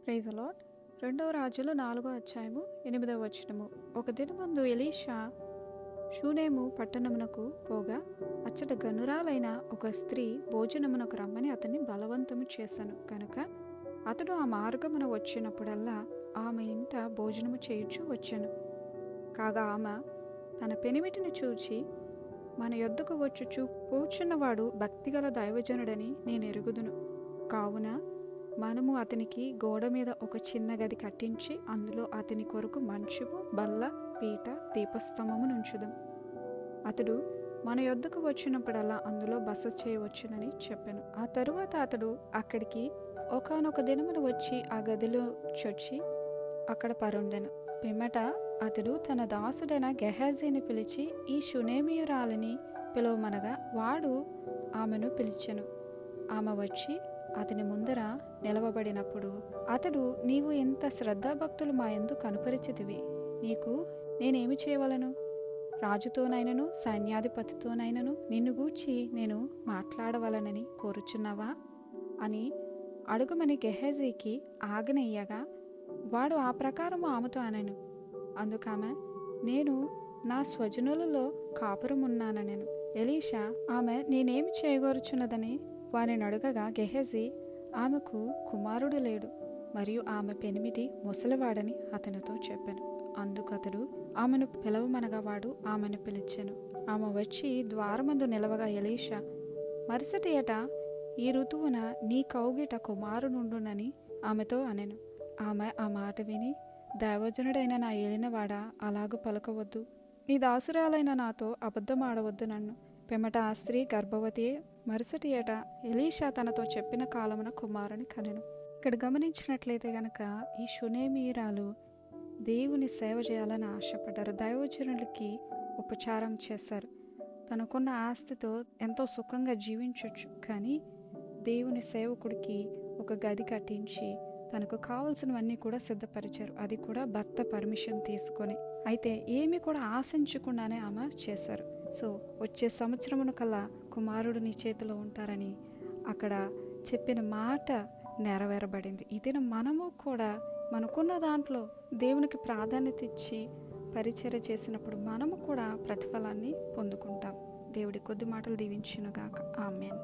Praise the lord. 2 రాజులు 4వ అధ్యాయము 8వ వచనము. ఒక దినమందు ఎలీషా షూనేము పట్టణమునకు పోగా అచ్చట గనురాలైన ఒక స్త్రీ భోజనమునకు రమ్మని అతన్ని బలవంతము చేశాను కనుక అతడు ఆ మార్గమున వచ్చినప్పుడల్లా ఆమె ఇంట భోజనము చేయుచు వచ్చాను. కాగా ఆమె తన పెనిమిటిని చూచి, మన యొద్దకు వచ్చుచు కూర్చున్నవాడు భక్తిగల దైవజనుడని నేను ఎరుగుదును. కావున మనము అతనికి గోడ మీద ఒక చిన్న గది కట్టించి అందులో అతని కొరకు మంచము, బల్ల, పీట, దీపస్తంభము నుంచుదాం. అతడు మన యొద్దకు వచ్చినప్పుడల్లా అందులో బస చేయవచ్చునని చెప్పాను. ఆ తరువాత అతడు అక్కడికి ఒకానొక దినమున వచ్చి ఆ గదిలో చొచ్చి అక్కడ పరుండెను. పిమ్మట అతడు తన దాసుడైన గెహాజీని పిలిచి ఈ షూనేమీయురాలిని పిలువమనగా వాడు ఆమెను పిలిచెను. ఆమె వచ్చి అతని ముందర నిలవబడినప్పుడు అతడు, నీవు ఇంత శ్రద్ధాభక్తులు మా యందు కనుపరిచితివి, నీకు నేనేమి చేయవలను? రాజుతోనైనను సైన్యాధిపతితోనైనను నిన్ను గూర్చి నేను మాట్లాడవలనని కోరుచున్నావా అని అడుగుమని గెహాజీకి ఆజ్ఞ, వాడు ఆ ప్రకారము ఆమెతో అనెను. అందుకామె, నేను నా స్వజనులలో కాపురమున్నానెను. ఎలీషా ఆమె నేనేమి చేయగోరుచున్నదని వారిని అడుగగా గెహాజీ, ఆమెకు కుమారుడు లేడు మరియు ఆమె పెనిమిటి ముసలివాడని అతనితో చెప్పాను. అందుకతడు ఆమెను పిలవమనగా వాడు ఆమెను పిలిచెను. ఆమె వచ్చి ద్వారమందు నిలవగా ఎలీషా, మరుసటి ఏట ఈ ఋతువున నీ కౌగిట కుమారునుండునని ఆమెతో అనెను. ఆమె ఆ మాట విని, దైవజనుడైన నా ఏలినవాడా, అలాగూ పలకవద్దు, నీ దాసురాలైన నాతో అబద్ధమాడవద్దు నన్ను. పిమ్మట ఆ స్త్రీ గర్భవతియే మరుసటి ఏట ఎలీషా తనతో చెప్పిన కాలమున కుమారుని కనెను. ఇక్కడ గమనించినట్లయితే గనక ఈ షూనేమీయురాలు దేవుని సేవ చేయాలని ఆశపడ్డారు. దైవజనులకి ఉపచారం చేశారు. తనకున్న ఆస్తితో ఎంతో సుఖంగా జీవించవచ్చు, కానీ దేవుని సేవకుడికి ఒక గది కట్టించి తనకు కావలసినవన్నీ కూడా సిద్ధపరిచారు. అది కూడా భర్త పర్మిషన్ తీసుకొని. అయితే ఏమి కూడా ఆశించకుండానే ఆమె చేశారు. సో వచ్చే సంవత్సరమున కల్లా కుమారుడు నీ చేతిలో ఉంటారని అక్కడ చెప్పిన మాట నెరవేరబడింది. ఇది మనము కూడా మనకున్న దాంట్లో దేవునికి ప్రాధాన్యత ఇచ్చి పరిచర్య చేసినప్పుడు మనము కూడా ప్రతిఫలాన్ని పొందుకుంటాం. దేవుడి కొద్ది మాటలు దీవించునుగాక. ఆమేన్.